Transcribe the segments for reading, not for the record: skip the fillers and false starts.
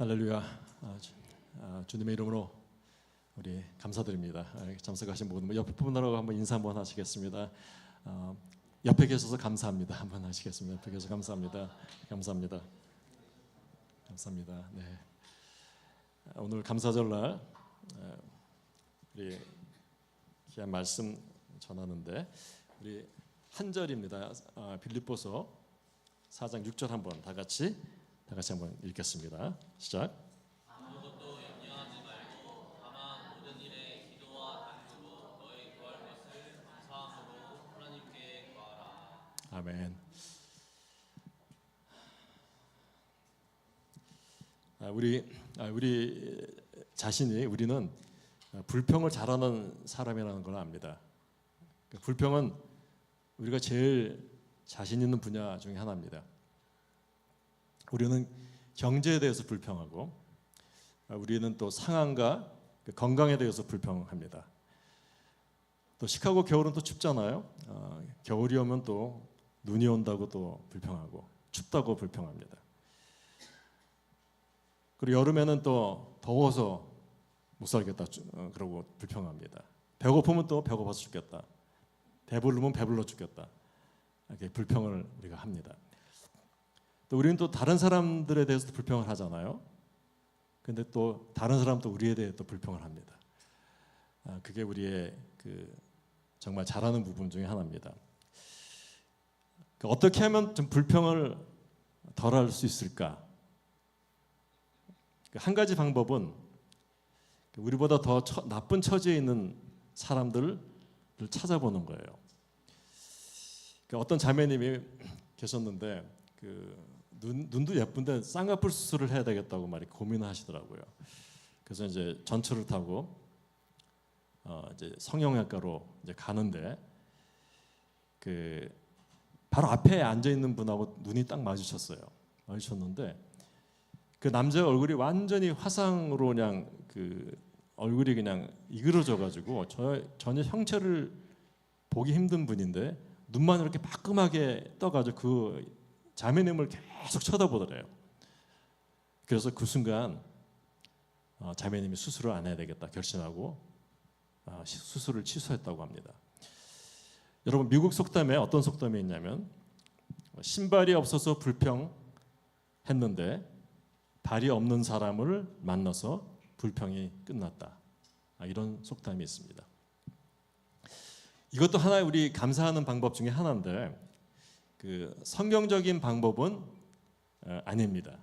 할렐루야. 주님의 이름으로 우리 감사드립니다. 참석하신 모든 분, 옆에 분들하고 한번 인사 한번 하시겠습니다. 옆에 계셔서 감사합니다. 한번 하시겠습니다. 옆에 계셔서 감사합니다. 감사합니다. 감사합니다. 네. 오늘 감사절날 우리 귀한 말씀 전하는데 우리 한 절입니다. 빌립보서 4장 6절 한번 다 같이 한번 읽겠습니다. 시작. 아무것도 염려하지 말고 다만 모든 일에 기도와 간구로 너희 구할 것을 감사함으로 하나님께 구하라. 아멘. 우리 자신이 우리는 불평을 잘하는 사람이라는 걸 압니다. 불평은 우리가 제일 자신 있는 분야 중에 하나입니다. 우리는 경제에 대해서 불평하고 우리는 또 상황과 건강에 대해서 불평합니다. 또 시카고 겨울은 또 춥잖아요. 겨울이 오면 또 눈이 온다고 또 불평하고 춥다고 불평합니다. 그리고 여름에는 또 더워서 못 살겠다 그러고 불평합니다. 배고프면 또 배고파서 죽겠다. 배부르면 배불러 죽겠다. 이렇게 불평을 우리가 합니다. 또 우리는 또 다른 사람들에 대해서도 불평을 하잖아요. 근데 또 다른 사람도 우리에 대해 또 불평을 합니다. 그게 우리의 정말 잘하는 부분 중에 하나입니다. 어떻게 하면 좀 불평을 덜 할 수 있을까? 한 가지 방법은 우리보다 더 나쁜 처지에 있는 사람들을 찾아보는 거예요. 어떤 자매님이 계셨는데 눈도 예쁜데 쌍꺼풀 수술을 해야 되겠다고 고민을 하시더라고요. 그래서 이제 전철을 타고 이제 성형외과로 이제 가는데 바로 앞에 앉아 있는 분하고 눈이 딱 마주쳤는데 그 남자 얼굴이 완전히 화상으로 그냥 얼굴이 그냥 이그러져가지고 전혀 형체를 보기 힘든 분인데 눈만 이렇게 빠끔하게 떠가지고 그 자매님을 계속 쳐다보더래요. 그래서 그 순간 자매님이 수술을 안 해야 되겠다 결심하고 수술을 취소했다고 합니다. 여러분, 미국 속담에 어떤 속담이 있냐면 신발이 없어서 불평했는데 발이 없는 사람을 만나서 불평이 끝났다. 이런 속담이 있습니다. 이것도 하나의 우리 감사하는 방법 중에 하나인데 성경적인 방법은 아닙니다.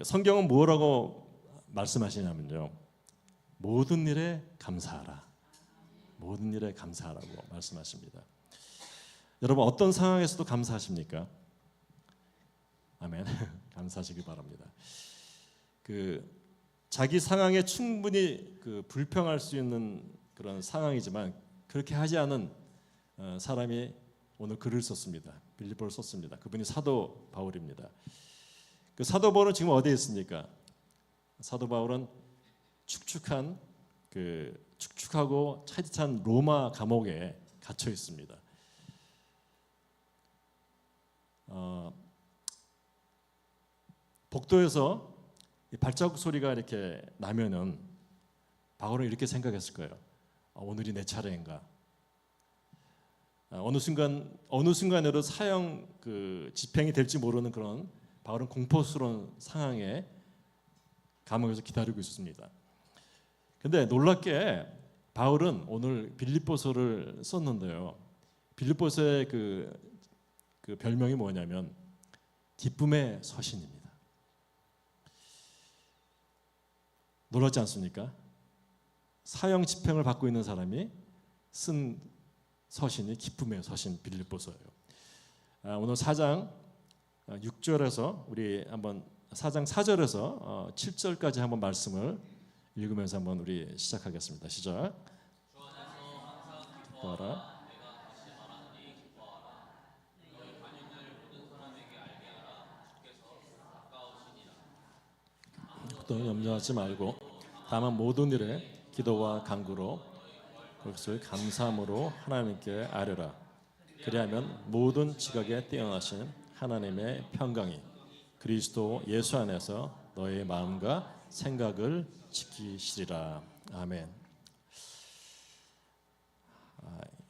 성경은 뭐라고 말씀하시냐면요, 모든 일에 감사하라. 모든 일에 감사하라고 말씀하십니다. 여러분, 어떤 상황에서도 감사하십니까? 아멘. 감사하시기 바랍니다. 자기 상황에 충분히 불평할 수 있는 그런 상황이지만 그렇게 하지 않은 사람이 오늘 글을 썼습니다. 빌립보를 썼습니다. 그분이 사도 바울입니다. 사도 바울은 지금 어디에 있습니까? 사도 바울은 축축하고 차디찬 로마 감옥에 갇혀 있습니다. 복도에서 발자국 소리가 이렇게 나면은 바울은 이렇게 생각했을 거예요. 오늘이 내 차례인가? 어느 순간으로 사형 집행이 될지 모르는 그런 바울은 공포스러운 상황에 감옥에서 기다리고 있었습니다. 근데 놀랍게 바울은 오늘 빌립보서를 썼는데요. 빌립보서의 그 별명이 뭐냐면 기쁨의 서신입니다. 놀랍지 않습니까? 사형 집행을 받고 있는 사람이 쓴 서신이 기쁨의 서신 빌립보서예요. 오늘 4장 6절에서 우리 한번 4장 4절에서 7절까지 한번 말씀을 읽으면서 한번 우리 시작하겠습니다. 시작. 주 안에서 항상 기뻐하라. 내가 다시 말하노니 기뻐하라. 너희 간용을 모든 사람에게 알게 하라. 주께서 가까우시니라. 또 염려하지 말고 다만 모든 일에 기도와 간구로 그것을 감사함으로 하나님께 아뢰라. 그리하면 모든 지각에 뛰어나신 하나님의 평강이 그리스도 예수 안에서 너의 마음과 생각을 지키시리라. 아멘.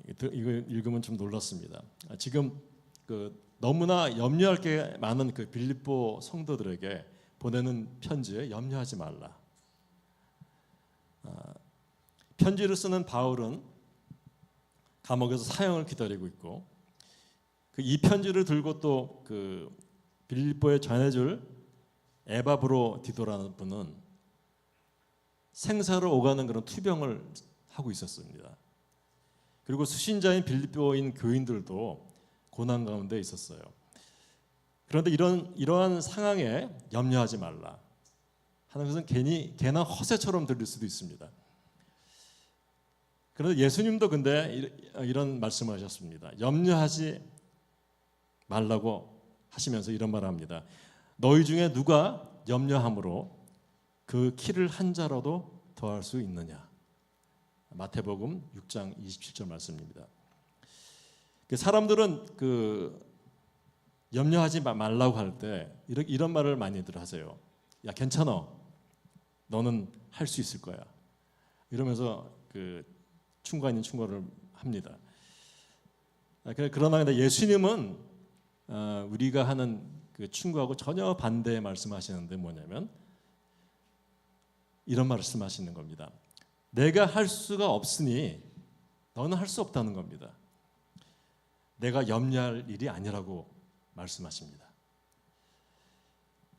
이거 읽으면 좀 놀랐습니다. 지금 너무나 염려할 게 많은 그 빌립보 성도들에게 보내는 편지에 염려하지 말라. 편지를 쓰는 바울은 감옥에서 사형을 기다리고 있고, 이 편지를 들고 또 그 빌립보에 전해줄 에바브로 디도라는 분은 생사를 오가는 그런 투병을 하고 있었습니다. 그리고 수신자인 빌립보인 교인들도 고난 가운데 있었어요. 그런데 이러한 상황에 염려하지 말라 하는 것은 괜한 허세처럼 들릴 수도 있습니다. 그런데 예수님도 근데 이런 말씀을 하셨습니다. 염려하지 말라고 하시면서 이런 말을 합니다. 너희 중에 누가 염려함으로 그 키를 한 자라도 더할 수 있느냐. 마태복음 6장 27절 말씀입니다. 사람들은 염려하지 말라고 할 때 이런 말을 많이들 하세요. 야, 괜찮아. 너는 할 수 있을 거야. 이러면서 충고 아닌 충고를 합니다. 그러나 예수님은 우리가 하는 충고하고 전혀 반대의 말씀하시는데 뭐냐면 이런 말씀하시는 겁니다. 내가 할 수가 없으니 너는 할 수 없다는 겁니다. 내가 염려할 일이 아니라고 말씀하십니다.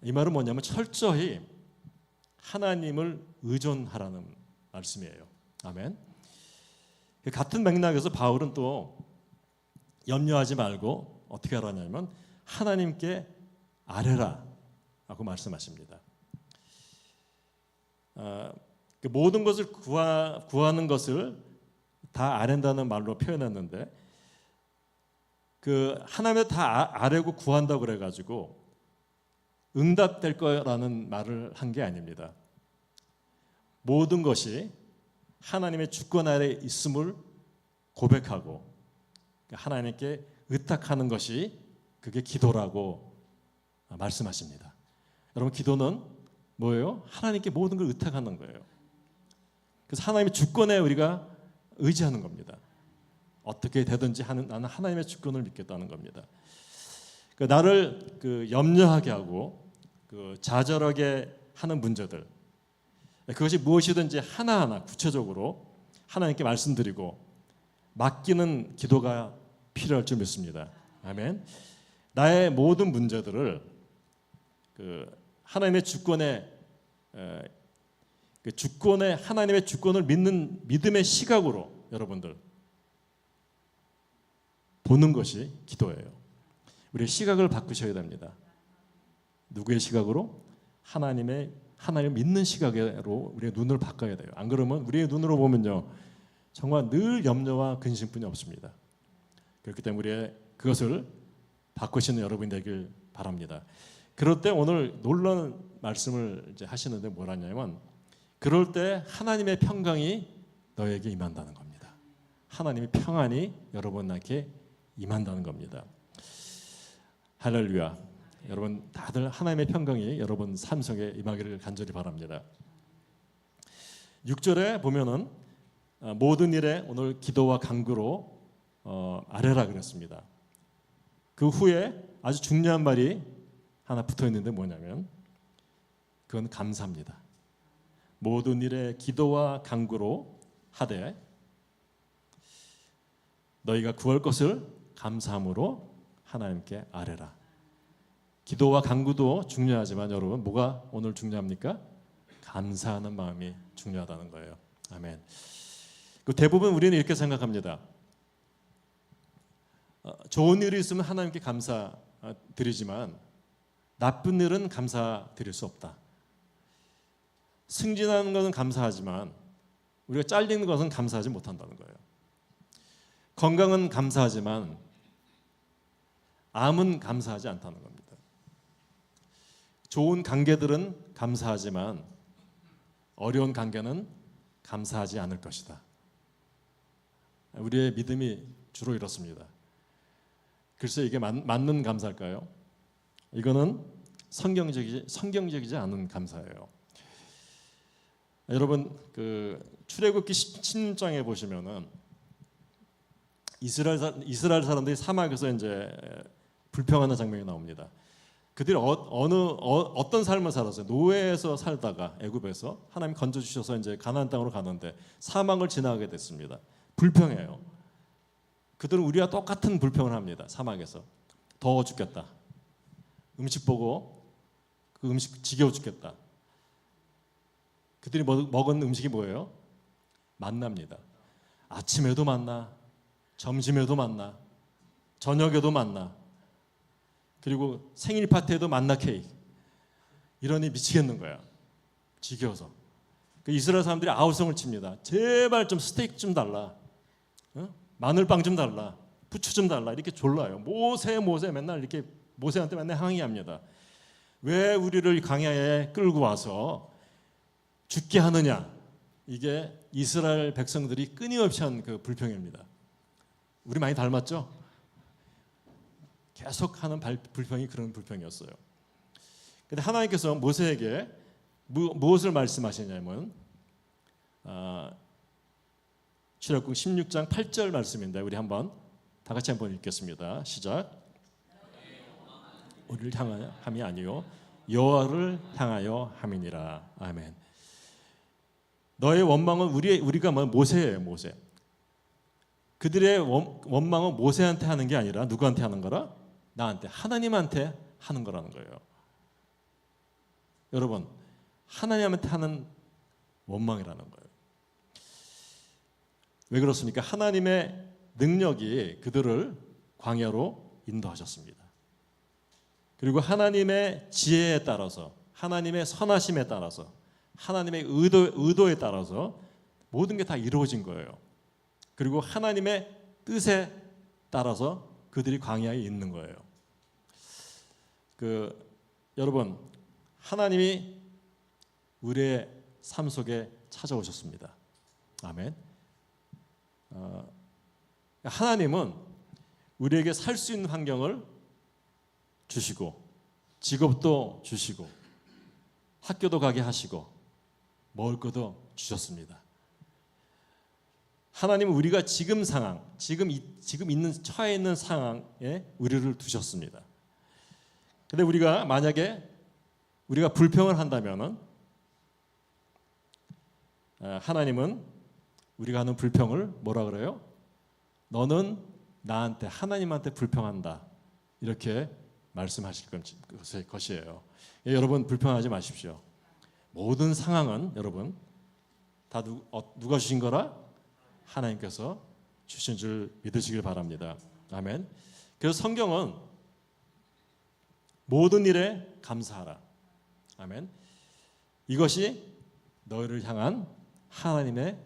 이 말은 뭐냐면 철저히 하나님을 의존하라는 말씀이에요. 아멘. 같은 맥락에서 바울은 또 염려하지 말고 어떻게 하라냐면 하나님께 아뢰라 라고 말씀하십니다. 모든 것을 구하는 것을 다 아랜다는 말로 표현했는데 하나님을 다 아뢰고 구한다고 그래가지고 응답될 거라는 말을 한 게 아닙니다. 모든 것이 하나님의 주권 아래 있음을 고백하고 하나님께 의탁하는 것이 그게 기도라고 말씀하십니다. 여러분, 기도는 뭐예요? 하나님께 모든 걸 의탁하는 거예요. 그래서 하나님의 주권에 우리가 의지하는 겁니다. 어떻게 되든지 나는 하나님의 주권을 믿겠다는 겁니다. 나를 염려하게 하고 좌절하게 하는 문제들, 그것이 무엇이든지 하나하나 구체적으로 하나님께 말씀드리고 맡기는 기도가 필요할 줄 믿습니다. 아멘. 나의 모든 문제들을 하나님의 주권에 하나님의 주권을 믿는 믿음의 시각으로 여러분들 보는 것이 기도예요. 우리의 시각을 바꾸셔야 됩니다. 누구의 시각으로? 하나님을 믿는 시각으로 우리의 눈을 바꿔야 돼요. 안 그러면 우리의 눈으로 보면요, 정말 늘 염려와 근심뿐이 없습니다. 그렇기 때문에 우리의 그것을 바꾸시는 여러분이 되길 바랍니다. 그럴 때 오늘 놀라운 말씀을 이제 하시는데 뭐라냐면, 그럴 때 하나님의 평강이 너에게 임한다는 겁니다. 하나님의 평안이 여러분에게 임한다는 겁니다. 할렐루야. 여러분 다들 하나님의 평강이 여러분 삶 속에 임하기를 간절히 바랍니다. 6절에 보면은 모든 일에 오늘 기도와 간구로 아뢰라 그랬습니다. 그 후에 아주 중요한 말이 하나 붙어 있는데 뭐냐면 그건 감사입니다. 모든 일에 기도와 간구로 하되 너희가 구할 것을 감사함으로 하나님께 아뢰라. 기도와 간구도 중요하지만 여러분 뭐가 오늘 중요합니까? 감사하는 마음이 중요하다는 거예요. 아멘. 대부분 우리는 이렇게 생각합니다. 좋은 일이 있으면 하나님께 감사드리지만 나쁜 일은 감사드릴 수 없다. 승진하는 것은 감사하지만 우리가 잘리는 것은 감사하지 못한다는 거예요. 건강은 감사하지만 암은 감사하지 않다는 겁니다. 좋은 관계들은 감사하지만 어려운 관계는 감사하지 않을 것이다. 우리의 믿음이 주로 이렇습니다. 글쎄 이게 맞는 감사일까요? 이거는 성경적이지 않은 감사예요. 여러분 그 출애굽기 16장에 보시면은 이스라엘 사람들이 사막에서 이제 불평하는 장면이 나옵니다. 그들이 어떤 삶을 살았어요? 노예에서 살다가 애굽에서 하나님 건져 주셔서 이제 가나안 땅으로 가는데 사막을 지나가게 됐습니다. 불평해요. 그들은 우리와 똑같은 불평을 합니다. 사막에서 더워 죽겠다. 음식 보고 그 음식 지겨워 죽겠다. 그들이 먹은 음식이 뭐예요? 만나입니다. 아침에도 만나, 점심에도 만나, 저녁에도 만나, 그리고 생일 파티에도 만나 케이크. 이러니 미치겠는 거야. 지겨워서. 그 이스라엘 사람들이 아우성을 칩니다. 제발 좀 스테이크 좀 달라. 마늘빵 좀 달라. 부추 좀 달라. 이렇게 졸라요. 모세 맨날 이렇게 모세한테 맨날 항의합니다. 왜 우리를 광야에 끌고 와서 죽게 하느냐. 이게 이스라엘 백성들이 끊임없이 한 그 불평입니다. 우리 많이 닮았죠? 계속하는 불평이 그런 불평이었어요. 근데 하나님께서 모세에게 무엇을 말씀하시냐면 출애굽기 16장 8절 말씀인데 우리 한번 다 같이 한번 읽겠습니다. 시작. 우리를 향하여 함이 아니요 여호와를 향하여 함이니라. 아멘. 너의 원망은 우리가 모세예요. 모세. 그들의 원망은 모세한테 하는 게 아니라 누구한테 하는 거라? 나한테, 하나님한테 하는 거라는 거예요. 여러분, 하나님한테 하는 원망이라는 거예요. 왜 그렇습니까? 하나님의 능력이 그들을 광야로 인도하셨습니다. 그리고 하나님의 지혜에 따라서, 하나님의 선하심에 따라서, 하나님의 의도에 따라서 모든 게 다 이루어진 거예요. 그리고 하나님의 뜻에 따라서 그들이 광야에 있는 거예요. 여러분, 하나님이 우리의 삶 속에 찾아오셨습니다. 아멘. 하나님은 우리에게 살 수 있는 환경을 주시고 직업도 주시고 학교도 가게 하시고 먹을 것도 주셨습니다. 하나님은 우리가 지금 상황, 지금 있는 처해 있는 상황에 우리를 두셨습니다. 근데 만약에 우리가 불평을 한다면은 하나님은 우리가 하는 불평을 뭐라 그래요? 너는 나한테, 하나님한테 불평한다. 이렇게 말씀하실 것이에요. 여러분 불평하지 마십시오. 모든 상황은 여러분 다 누가 주신 거라? 하나님께서 주신 줄 믿으시길 바랍니다. 아멘. 그래서 성경은 모든 일에 감사하라. 아멘. 이것이 너희를 향한 하나님의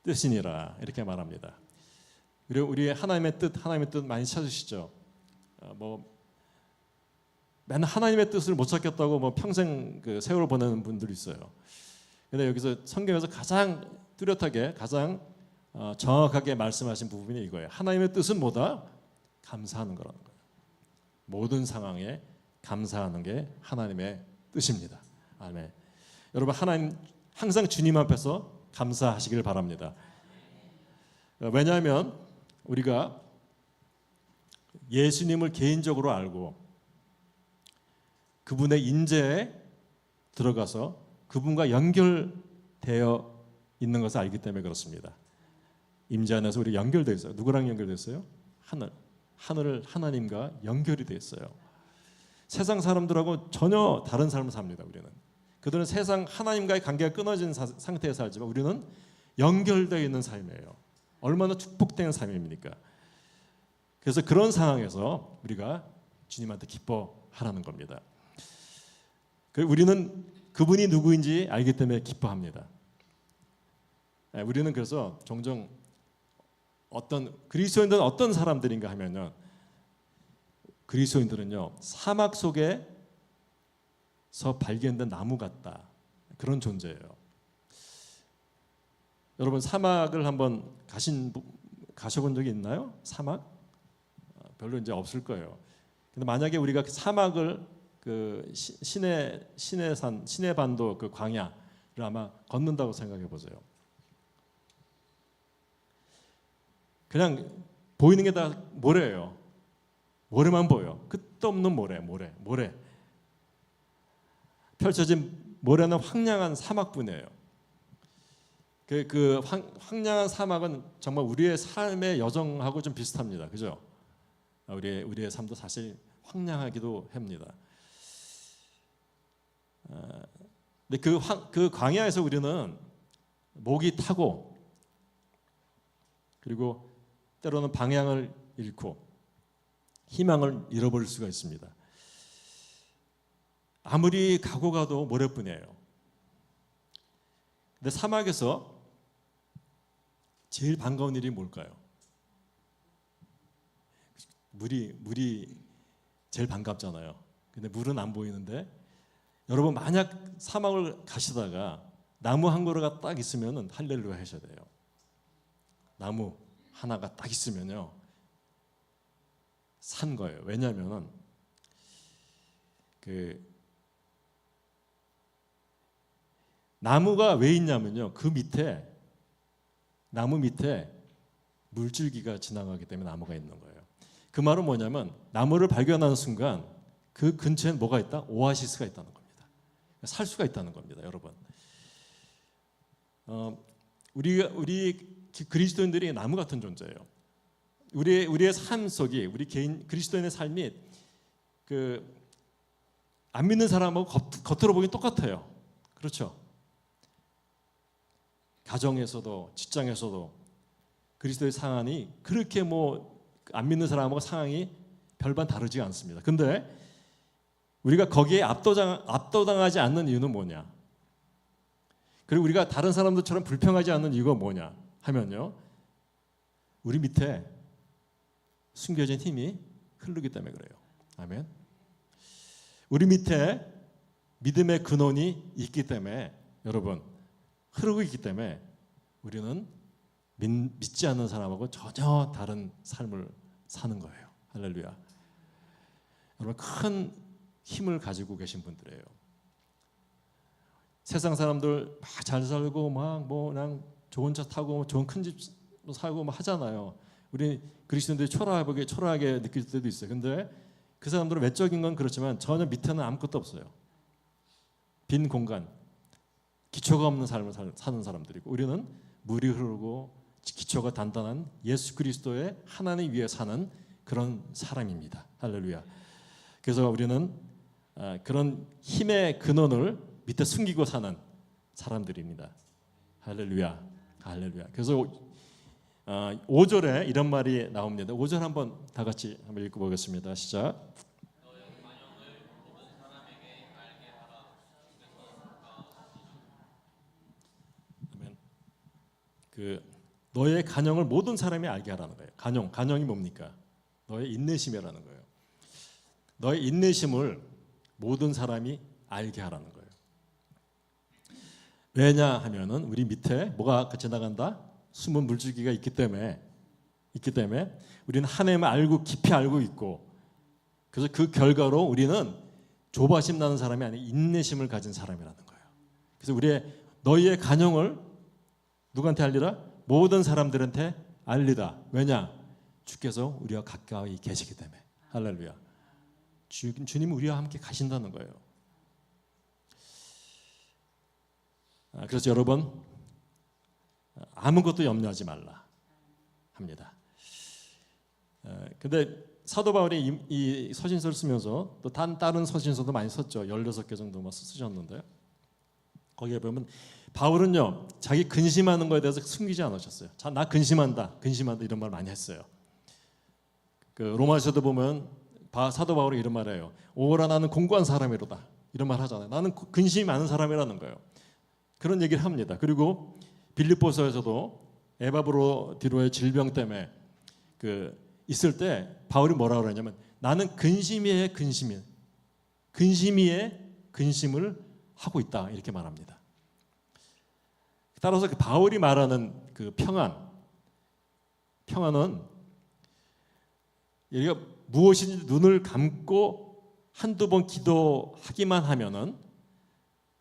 뜻이니라. 이렇게 말합니다. 우리 하나님의 뜻 많이 찾으시죠? 맨날 하나님의 뜻을 못 찾겠다고 평생 그 세월을 보내는 분들이 있어요. 근데 여기서 성경에서 가장 뚜렷하게 가장 정확하게 말씀하신 부분이 이거예요. 하나님의 뜻은 뭐다? 감사하는 거라는 거예요. 모든 상황에 감사하는 게 하나님의 뜻입니다. 아멘. 여러분 하나님 항상 주님 앞에서 감사하시길 바랍니다. 왜냐하면 우리가 예수님을 개인적으로 알고 그분의 인재에 들어가서 그분과 연결되어 있는 것을 알기 때문에 그렇습니다. 임재 안에서 우리 연결되어 있어요. 누구랑 연결됐어요? 하나님과 연결이 되어 있어요. 세상 사람들하고 전혀 다른 삶을 삽니다. 우리는 그들은 세상 하나님과의 관계가 끊어진 상태에 살지만 우리는 연결되어 있는 삶이에요. 얼마나 축복된 삶입니까? 그래서 그런 상황에서 우리가 주님한테 기뻐하라는 겁니다. 우리는 그분이 누구인지 알기 때문에 기뻐합니다. 우리는 그래서 종종 그리스도인들은 어떤 사람들인가 하면요, 그리스도인들은요 사막 속에서 발견된 나무 같다, 그런 존재예요. 여러분 사막을 한번 가셔본 적이 있나요? 사막? 별로 이제 없을 거예요. 근데 만약에 우리가 사막을 그 시내 반도 그 광야를 아마 걷는다고 생각해 보세요. 그냥 보이는 게 다 모래예요. 모래만 보여. 끝도 없는 모래. 펼쳐진 모래는 황량한 사막뿐이에요. 그 황량한 사막은 정말 우리의 삶의 여정하고 좀 비슷합니다. 그죠? 우리의 삶도 사실 황량하기도 합니다. 근데 그 광야에서 우리는 목이 타고 그리고 때로는 방향을 잃고 희망을 잃어버릴 수가 있습니다. 아무리 가고 가도 모래뿐이에요. 근데 사막에서 제일 반가운 일이 뭘까요? 물이 제일 반갑잖아요. 근데 물은 안 보이는데 여러분 만약 사막을 가시다가 나무 한 그루가 딱 있으면은 할렐루야 하셔야 돼요. 나무 하나가 딱 있으면요 산 거예요. 왜냐하면은 그 나무가 왜 있냐면요 그 밑에 나무 밑에 물줄기가 지나가기 때문에 나무가 있는 거예요. 그 말은 뭐냐면 나무를 발견하는 순간 그 근처엔 뭐가 있다? 오아시스가 있다는 겁니다. 살 수가 있다는 겁니다, 여러분. 우리 그리스도인들이 나무 같은 존재예요. 우리의 삶 속이 우리 개인 그리스도인의 삶이 그 안 믿는 사람하고 겉으로 보기 똑같아요. 그렇죠? 가정에서도 직장에서도 그리스도의 상황이 그렇게 뭐 안 믿는 사람하고 상황이 별반 다르지 않습니다. 근데 우리가 거기에 압도당하지 않는 이유는 뭐냐? 그리고 우리가 다른 사람들처럼 불평하지 않는 이유가 뭐냐 하면요, 우리 밑에 숨겨진 힘이 흐르기 때문에 그래요. 아멘. 우리 밑에 믿음의 근원이 있기 때문에 여러분 흐르고 있기 때문에 우리는 믿지 않는 사람하고 전혀 다른 삶을 사는 거예요. 할렐루야. 여러분 큰 힘을 가지고 계신 분들이에요. 세상 사람들 막 잘 살고 막 뭐 그냥 좋은 차 타고 좋은 큰 집 살고 막 하잖아요. 우리 그리스도인들이 초라하게 느낄 때도 있어요. 근데 그 사람들은 외적인 건 그렇지만 전혀 밑에는 아무것도 없어요. 빈 공간, 기초가 없는 삶을 사는 사람들이고 우리는 물이 흐르고 기초가 단단한 예수 그리스도의 하나님 위에 사는 그런 사람입니다. 할렐루야. 그래서 우리는 그런 힘의 근원을 밑에 숨기고 사는 사람들입니다. 할렐루야. 할렐루야. 그래서 5절에 이런 말이 나옵니다. 5절 한번 다 같이 한번 읽어보겠습니다. 시작. 아멘. 너의 간영을 모든 사람이 알게 하라는 거예요. 간영이 뭡니까? 너의 인내심이라는 거예요. 너의 인내심을 모든 사람이 알게 하라는 거예요. 왜냐 하면은 우리 밑에 뭐가 지나간다? 숨은 물줄기가 있기 때문에 우리는 하나님을 알고 깊이 알고 있고 그래서 그 결과로 우리는 조바심 나는 사람이 아니라 인내심을 가진 사람이라는 거예요. 그래서 너희의 간영을 누구한테 알리라? 모든 사람들한테 알리다. 왜냐? 주께서 우리와 가까이 계시기 때문에. 할렐루야. 주님은 우리와 함께 가신다는 거예요. 그래서 여러분 아무것도 염려하지 말라 합니다. 근데 사도 바울이 이 서신서를 쓰면서 또 다른 서신서도 많이 썼죠. 16개 정도 쓰셨는데요. 거기에 보면 바울은요 자기 근심하는 거에 대해서 숨기지 않으셨어요. 자, 나 근심한다 이런 말 많이 했어요. 그 로마서도 보면 사도 바울이 이런 말해요. 오라 나는 공고한 사람이로다 이런 말 하잖아요. 나는 근심이 많은 사람이라는 거예요. 그런 얘기를 합니다. 그리고 빌립보서에서도 에바브로디로의 질병 때문에 있을 때 바울이 뭐라고 그러냐면 나는 근심위에 근심을 하고 있다 이렇게 말합니다. 따라서 바울이 말하는 그 평안은 우리가 무엇인지 눈을 감고 한두 번 기도하기만 하면은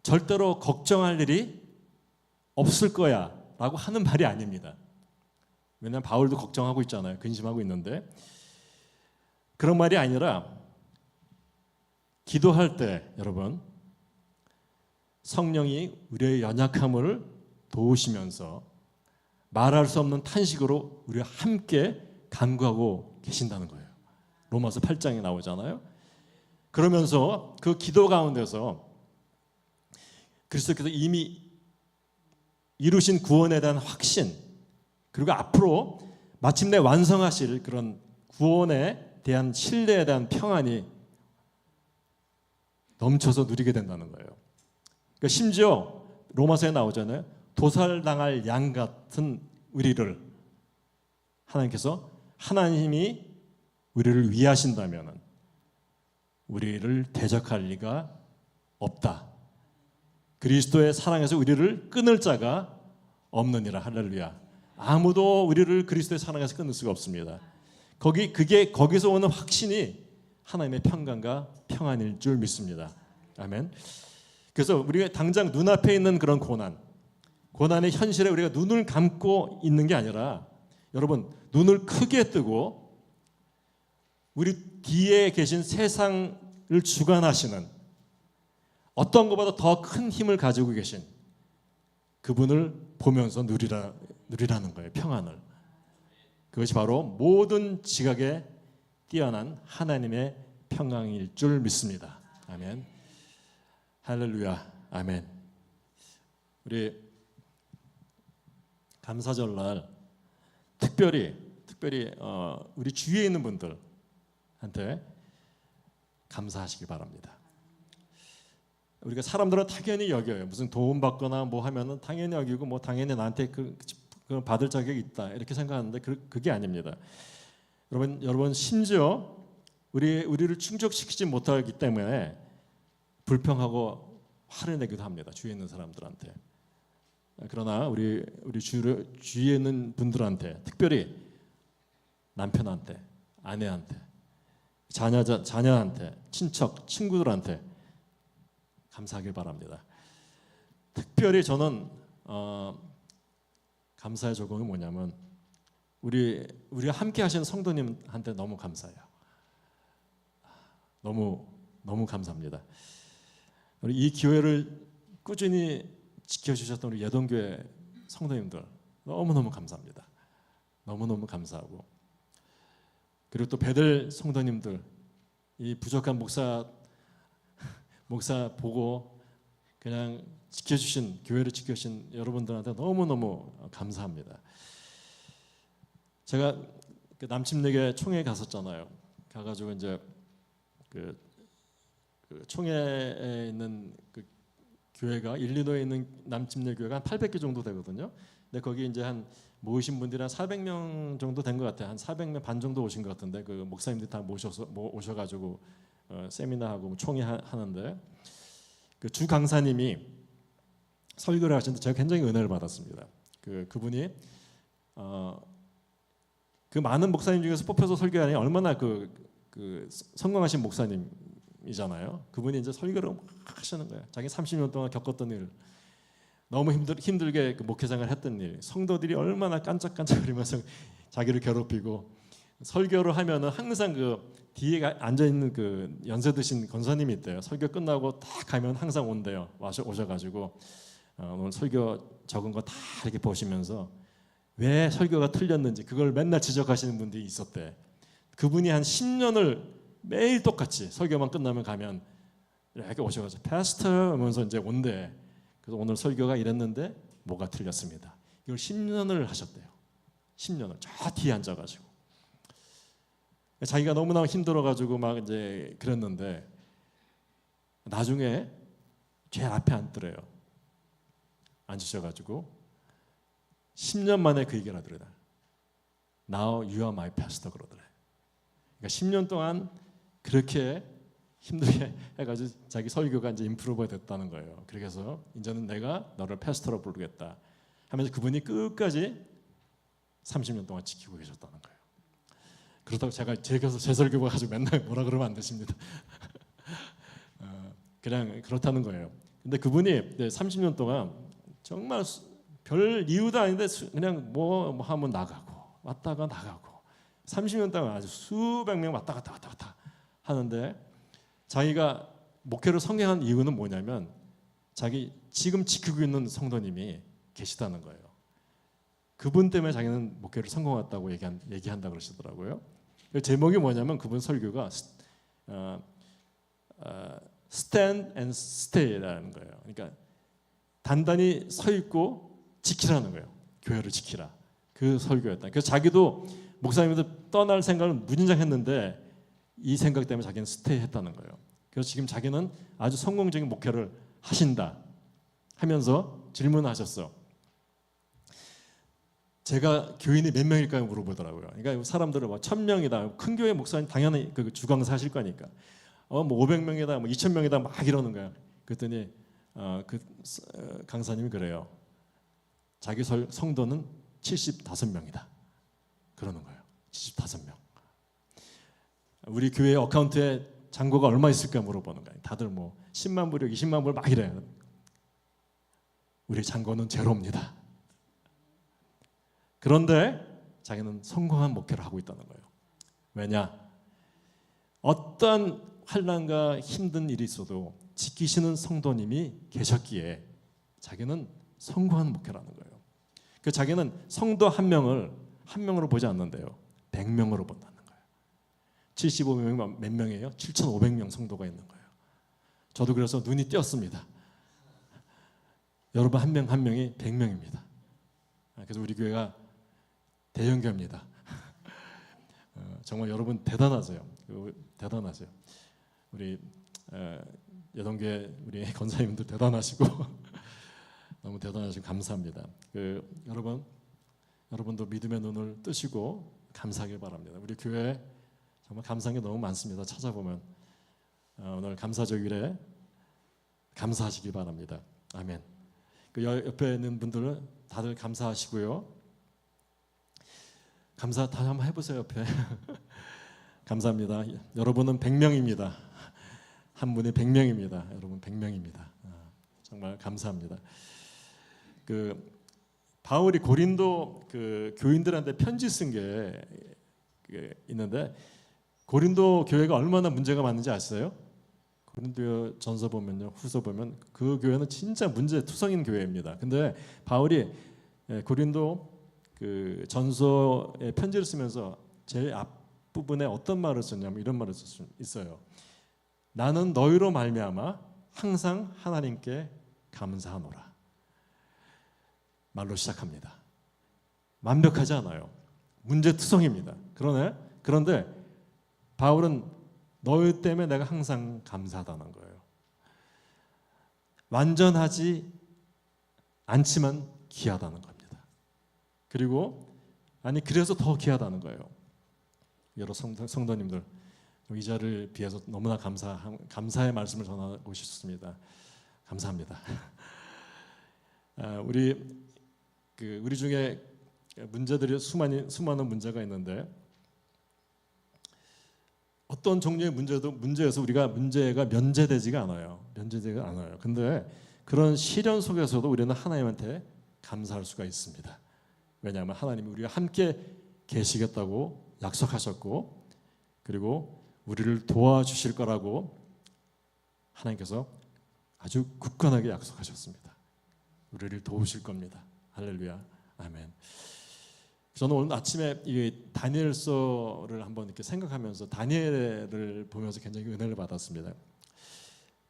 절대로 걱정할 일이 없을 거야 라고 하는 말이 아닙니다. 왜냐하면 바울도 걱정하고 있잖아요. 근심하고 있는데 그런 말이 아니라 기도할 때 여러분 성령이 우리의 연약함을 도우시면서 말할 수 없는 탄식으로 우리와 함께 간구하고 계신다는 거예요. 로마서 8장에 나오잖아요. 그러면서 그 기도 가운데서 그리스도께서 이미 이루신 구원에 대한 확신 그리고 앞으로 마침내 완성하실 그런 구원에 대한 신뢰에 대한 평안이 넘쳐서 누리게 된다는 거예요. 그러니까 심지어 로마서에 나오잖아요. 도살당할 양 같은 우리를 하나님께서 하나님이 우리를 위하신다면 우리를 대적할 리가 없다. 그리스도의 사랑에서 우리를 끊을 자가 없느니라. 할렐루야. 아무도 우리를 그리스도의 사랑에서 끊을 수가 없습니다. 거기서 오는 확신이 하나님의 평강과 평안일 줄 믿습니다. 아멘. 그래서 우리가 당장 눈앞에 있는 그런 고난의 현실에 우리가 눈을 감고 있는 게 아니라 여러분 눈을 크게 뜨고 우리 뒤에 계신 세상을 주관하시는 어떤 것보다 더 큰 힘을 가지고 계신 그분을 보면서 누리라는 거예요. 평안을. 그것이 바로 모든 지각에 뛰어난 하나님의 평강일 줄 믿습니다. 아멘. 할렐루야. 아멘. 우리 감사절날 특별히 우리 주위에 있는 분들한테 감사하시기 바랍니다. 우리가 사람들은 당연히 여겨요. 무슨 도움 받거나 뭐 하면은 당연히 여기고 뭐 당연히 나한테 그 받을 자격이 있다 이렇게 생각하는데 그게 아닙니다. 여러분 심지어 우리를 충족시키지 못하기 때문에 불평하고 화를 내기도 합니다. 주위에 있는 사람들한테. 그러나 우리 주위에 있는 분들한테 특별히 남편한테, 아내한테, 자녀한테, 친척, 친구들한테 감사하길 바랍니다. 특별히 저는 감사의 조건이 뭐냐면 우리가 함께 하시는 성도님한테 너무 감사해요. 너무 감사합니다. 우리 이 교회를 꾸준히 지켜주셨던 우리 예동교회 성도님들 너무너무 감사합니다. 너무너무 감사하고 그리고 또 베들 성도님들 이 부족한 목사 보고 그냥 지켜주신 교회를 지켜주신 여러분들한테 너무너무 감사합니다. 제가 그 남침내교 총회 갔었잖아요. 가가지고 이제 그 총회에 있는 그 교회가 일리노에 있는 남침내 교회가 한 800개 정도 되거든요. 근데 거기 이제 한 모이신 분들이 한 400명 정도 된 것 같아요. 한 400명 반 정도 오신 것 같은데 그 목사님들 다 오셔가지고 세미나하고 총회 하는데 그 주 강사님이 설교를 하시는데 제가 굉장히 은혜를 받았습니다. 그분이 그 많은 목사님 중에서 뽑혀서 설교하니 얼마나 그 성공하신 목사님이잖아요. 그분이 이제 설교를 막 하시는 거예요. 자기 30년 동안 겪었던 일, 너무 힘들게 그 목회생활을 했던 일, 성도들이 얼마나 깐짝깐짝거리면서 자기를 괴롭히고 설교를 하면은 항상 그 뒤에 앉아 있는 그 연세 드신 권사님이 있대요. 설교 끝나고 딱 가면 항상 온대요. 오셔가지고 오늘 설교 적은 거 다 이렇게 보시면서 왜 설교가 틀렸는지 그걸 맨날 지적하시는 분들이 있었대. 그분이 한 10년을 매일 똑같이 설교만 끝나면 가면 이렇게 오셔가지고 패스터 하면서 이제 온대. 그래서 오늘 설교가 이랬는데 뭐가 틀렸습니다. 이걸 10년을 하셨대요. 10년을 저 뒤에 앉아가지고 자기가 너무나 힘들어가지고 막 이제 그랬는데 나중에 제일 앞에 앉더래요. 앉으셔가지고 10년 만에 그 얘기를 하더래요. Now you are my pastor 그러더래. 그러니까 10년 동안 그렇게 힘들게 해가지고 자기 설교가 이제 임프루브가 됐다는 거예요. 그래서 이제는 내가 너를 패스터로 부르겠다 하면서 그분이 끝까지 30년 동안 지키고 계셨다는 거예요. 그렇다고 제가 제 설교가 가지고 맨날 뭐라 그러면 안 되십니다. 그냥 그렇다는 거예요. 근데 그분이 30년 동안 정말 별 이유도 아닌데 그냥 뭐 하면 나가고 왔다가 나가고 30년 동안 아주 수백 명 왔다 갔다 하는데 자기가 목회를 성행한 이유는 뭐냐면 자기 지금 지키고 있는 성도님이 계시다는 거예요. 그분 때문에 자기는 목회를 성공했다고 얘기한다 그러시더라고요. 그 제목이 뭐냐면 그분 설교가 Stand and Stay라는 거예요. 그러니까 단단히 서 있고 지키라는 거예요. 교회를 지키라. 그 설교였다. 그래서 자기도 목사님들 떠날 생각을 무진장했는데 이 생각 때문에 자기는 스테이했다는 거예요. 그래서 지금 자기는 아주 성공적인 목회를 하신다 하면서 질문하셨어. 제가 교인이 몇 명일까요? 물어보더라고요. 그러니까 사람들은 막 1000명이다. 큰 교회 목사님 당연히 그 주강사 하실 거니까. 뭐 500명이다, 뭐 2000명이다 막 이러는 거야. 그랬더니 강사님이 그래요. 자기 성도는 75명이다. 그러는 거예요. 75명. 우리 교회 어카운트에 잔고가 얼마 있을까 물어보는 거예요. 다들 뭐 10만 불, 20만 불 막 이래요. 우리 잔고는 제로입니다. 그런데 자기는 성공한 목회를 하고 있다는 거예요. 왜냐? 어떤 환난과 힘든 일이 있어도 지키시는 성도님이 계셨기에 자기는 성공한 목회라는 거예요. 그 자기는 성도 한 명으로 보지 않는데요. 100명으로 본다는 거예요. 75명 몇 명이에요? 7,500명 성도가 있는 거예요. 저도 그래서 눈이 띄었습니다. 여러분 한 명 한 명이 100명입니다. 그래서 우리 교회가 대형교회입니다. 정말 여러분 대단하세요. 대단하세요. 우리 여동교회 우리 권사님들 대단하시고 너무 대단하시고 감사합니다. 여러분도 믿음의 눈을 뜨시고 감사하길 바랍니다. 우리 교회 정말 감사한 게 너무 많습니다. 찾아보면 오늘 감사주일에 감사하시길 바랍니다. 아멘. 그 옆에 있는 분들은 다들 감사하시고요. 감사 다시 한번 해보세요. 옆에. 감사합니다. 여러분은 100명입니다. 한 분이 100명입니다. 여러분 100명입니다. 정말 감사합니다. 바울이 고린도 교인들한테 편지 쓴 게 있는데 고린도 교회가 얼마나 문제가 많은지 아세요? 고린도 전서 보면요, 후서 보면 그 교회는 진짜 문제투성인 교회입니다. 근데 바울이 고린도 전서에 편지를 쓰면서 제일 앞부분에 어떤 말을 썼냐면 이런 말을 있어요. 나는 너희로 말미암아 항상 하나님께 감사하노라. 말로 시작합니다. 완벽하지 않아요. 문제투성입니다. 그런데 바울은 너희 때문에 내가 항상 감사하다는 거예요. 완전하지 않지만 귀하다는 겁니다. 그리고 그래서 더 귀하다는 거예요. 여러 성도님들 이 자리를 비해서 너무나 감사의 말씀을 전하고 싶습니다. 감사합니다. 우리 중에 문제들이 수많은 문제가 있는데 어떤 종류의 문제에서 우리가 문제가 면제되지가 않아요. 근데 그런 시련 속에서도 우리는 하나님한테 감사할 수가 있습니다. 왜냐하면 하나님이 우리와 함께 계시겠다고 약속하셨고 그리고 우리를 도와주실 거라고 하나님께서 아주 굳건하게 약속하셨습니다. 우리를 도우실 겁니다. 할렐루야. 아멘. 저는 오늘 아침에 이 다니엘서를 한번 이렇게 생각하면서 다니엘을 보면서 굉장히 은혜를 받았습니다.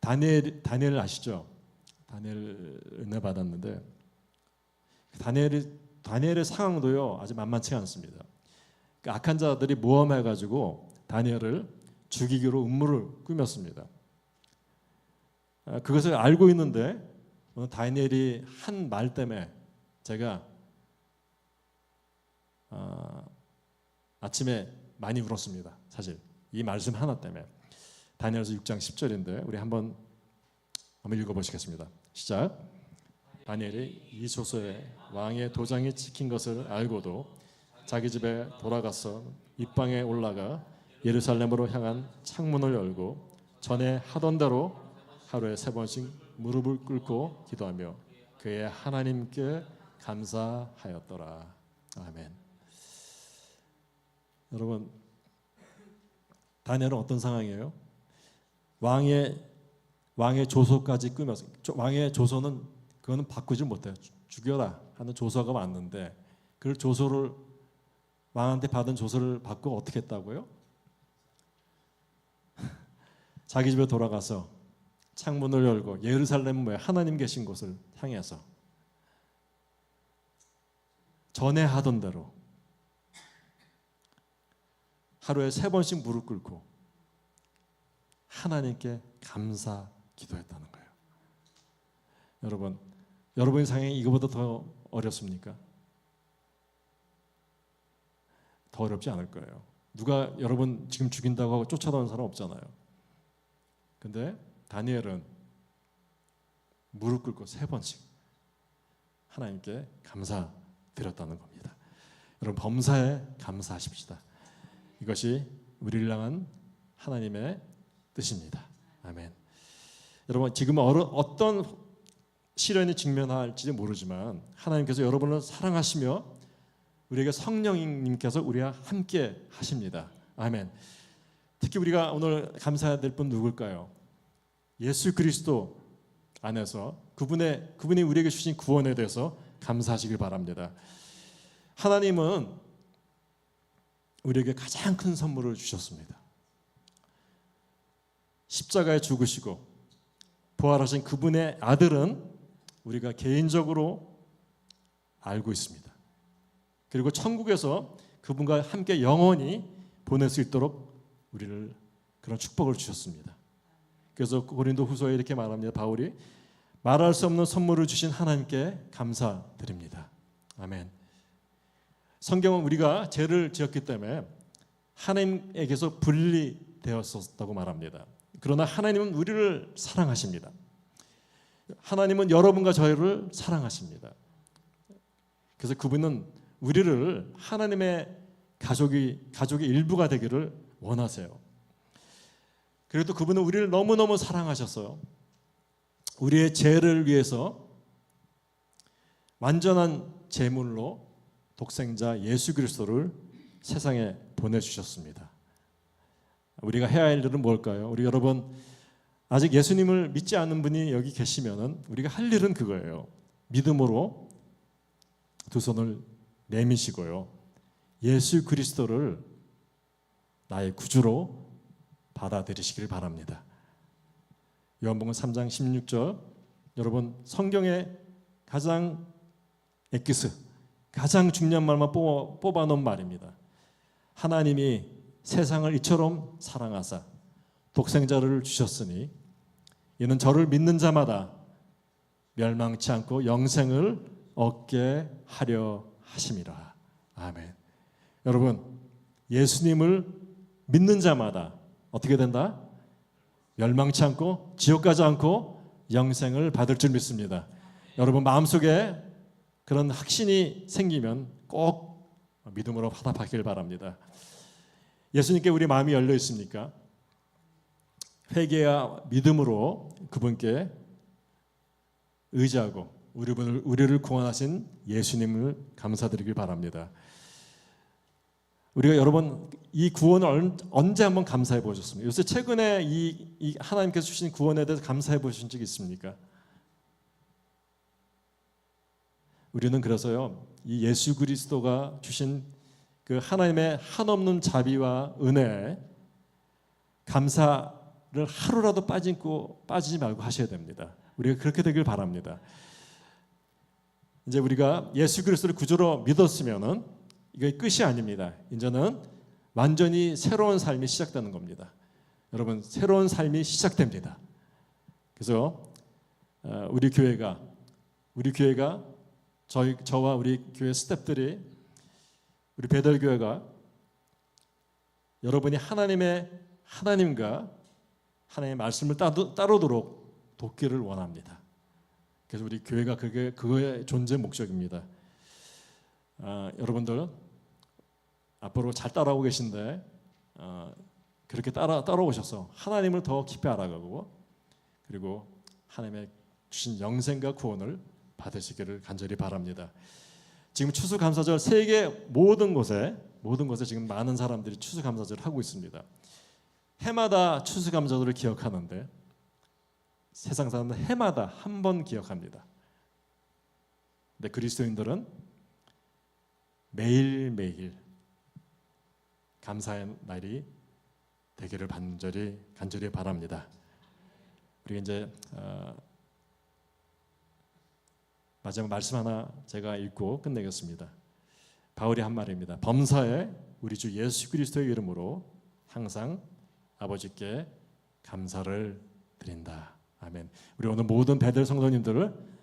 다니엘 아시죠? 다니엘 은혜 받았는데 다니엘의 상황도요 아주 만만치가 않습니다. 악한 자들이 모험해가지고 다니엘을 죽이기로 음모를 꾸몄습니다. 그것을 알고 있는데 오늘 다니엘이 한 말 때문에 제가 아침에 많이 울었습니다. 사실 이 말씀 하나 때문에. 다니엘서 6장 10절인데 우리 한번 읽어보시겠습니다. 시작. 다니엘이 이 소서에 왕의 도장이 찍힌 것을 알고도 자기 집에 돌아가서 입방에 올라가 예루살렘으로 향한 창문을 열고 전에 하던 대로 하루에 3번씩 무릎을 꿇고 기도하며 그의 하나님께 감사하였더라. 아멘. 여러분, 다니엘은 어떤 상황이에요? 왕의 조소까지 끄면서, 왕의 조소는 그거는 바꾸지 못해요. 죽여라 하는 조서가 왔는데 그 조서를, 왕한테 받은 조서를 받고 어떻게 했다고요? 자기 집에 돌아가서 창문을 열고 예루살렘 뭐야, 하나님 계신 곳을 향해서 전에 하던 대로 하루에 3번씩 무릎 꿇고 하나님께 감사 기도했다는 거예요. 여러분의 상황이 이거보다 더 어렵습니까? 더 어렵지 않을 거예요. 누가 여러분 지금 죽인다고 하고 쫓아다니는 사람 없잖아요. 근데 다니엘은 무릎 꿇고 3번씩 하나님께 감사드렸다는 겁니다. 여러분, 범사에 감사하십시다. 이것이 우리를 향한 하나님의 뜻입니다. 아멘. 여러분, 지금 어떤 시련이 직면할지 모르지만 하나님께서 여러분을 사랑하시며 우리에게 성령님께서 우리와 함께 하십니다. 아멘. 특히 우리가 오늘 감사해야 될 분 누굴까요? 예수 그리스도 안에서 그분이 우리에게 주신 구원에 대해서 감사하시길 바랍니다. 하나님은 우리에게 가장 큰 선물을 주셨습니다. 십자가에 죽으시고 부활하신 그분의 아들은 우리가 개인적으로 알고 있습니다. 그리고 천국에서 그분과 함께 영원히 보낼 수 있도록 우리를 그런 축복을 주셨습니다. 그래서 고린도후서에 이렇게 말합니다. 바울이 말할 수 없는 선물을 주신 하나님께 감사드립니다. 아멘. 성경은 우리가 죄를 지었기 때문에 하나님에게서 분리되었었다고 말합니다. 그러나 하나님은 우리를 사랑하십니다. 하나님은 여러분과 저희를 사랑하십니다. 그래서 그분은 우리를 하나님의 가족의 일부가 되기를 원하세요. 그래도 그분은 우리를 너무너무 사랑하셨어요. 우리의 죄를 위해서 완전한 제물로 독생자 예수 그리스도를 세상에 보내주셨습니다. 우리가 해야 할 일은 뭘까요? 우리 여러분, 아직 예수님을 믿지 않는 분이 여기 계시면은 우리가 할 일은 그거예요. 믿음으로 두 손을 내미시고요, 예수 그리스도를 나의 구주로 받아들이시길 바랍니다. 요한복음 3장 16절, 여러분 성경의 가장 엑기스, 가장 중요한 말만 뽑아놓은 말입니다. 하나님이 세상을 이처럼 사랑하사 독생자를 주셨으니 이는 저를 믿는 자마다 멸망치 않고 영생을 얻게 하려 하심이라. 아멘. 여러분, 예수님을 믿는 자마다 어떻게 된다? 멸망치 않고 지옥 가지 않고 영생을 받을 줄 믿습니다. 여러분, 마음속에 그런 확신이 생기면 꼭 믿음으로 화답하길 바랍니다. 예수님께 우리 마음이 열려 있습니까? 회개와 믿음으로 그분께 의지하고 우리를 구원하신 예수님을 감사드리길 바랍니다. 우리가 여러분 이 구원을 언제 한번 감사해 보셨습니까? 요새 최근에 이 하나님께서 주신 구원에 대해서 감사해 보신 적 있습니까? 우리는 그래서요, 이 예수 그리스도가 주신 그 하나님의 한없는 자비와 은혜에 감사를 하루라도 빠지지 말고 하셔야 됩니다. 우리가 그렇게 되길 바랍니다. 이제 우리가 예수 그리스도를 구주로 믿었으면은 이게 끝이 아닙니다. 이제는 완전히 새로운 삶이 시작되는 겁니다. 여러분, 새로운 삶이 시작됩니다. 그래서 우리 교회가 저와 우리 교회 스태프들이, 우리 베델교회가 여러분이 하나님과 하나님의 말씀을 따르도록 돕기를 원합니다. 그래서 우리 교회가 그거의 존재 목적입니다. 여러분들 앞으로 잘 따라오고 계신데 그렇게 따라오셔서 하나님을 더 깊이 알아가고 그리고 하나님의 주신 영생과 구원을 받으시기를 간절히 바랍니다. 지금 추수감사절 세계 모든 곳에 지금 많은 사람들이 추수감사절을 하고 있습니다. 해마다 추수감사절을 기억하는데 세상 사람들은 해마다 한 번 기억합니다. 근데 그리스도인들은 매일매일 감사의 날이 되기를 간절히 바랍니다. 우리 이제 마지막 말씀 하나 제가 읽고 끝내겠습니다. 바울이 한 말입니다. 범사에 우리 주 예수 그리스도의 이름으로 항상 아버지께 감사를 드린다. 아멘. 우리 오늘 모든 베델 성도님들을